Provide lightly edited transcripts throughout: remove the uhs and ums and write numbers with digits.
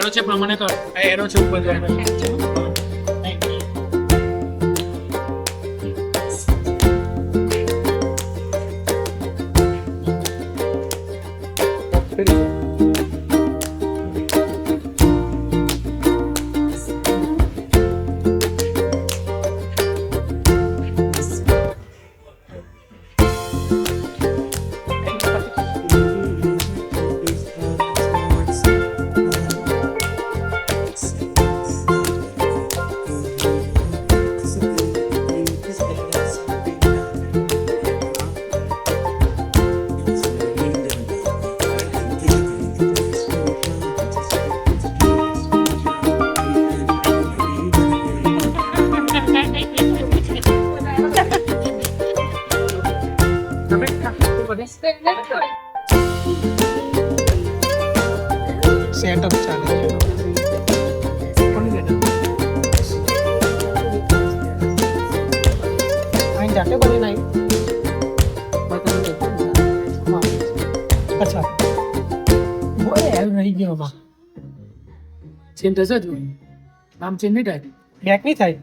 arrow છે પ્રમાણે કર એરો છે ઉપર સેટઅપ ચાલે અહીં જાતે બની નહીં અચ્છા બોલે એમ રહી ગયો બા ચેન્જ થશે જ નામ ચેન્જ નહીં થાય બેક નહીં થાય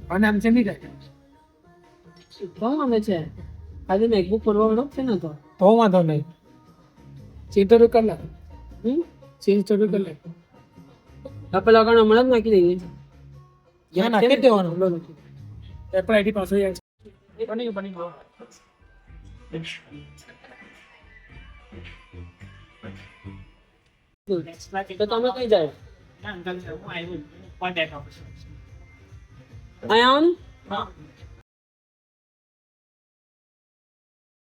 અને નામ ચેન્જ નહીં થાય કોણ આવે છે આજે મેકબુક પરવાનો છે ને તો વાંધો નહીં ચેન્જ તો કર લે ચેન્જ તો કર લે આપણે લગાણ હમણાં જ નાખી દઈએ જ્યાં નાખી દેવાનું એપલ આઈડી પાછો બની ગયો તો તમે કઈ જાય અહીંયા આવો ને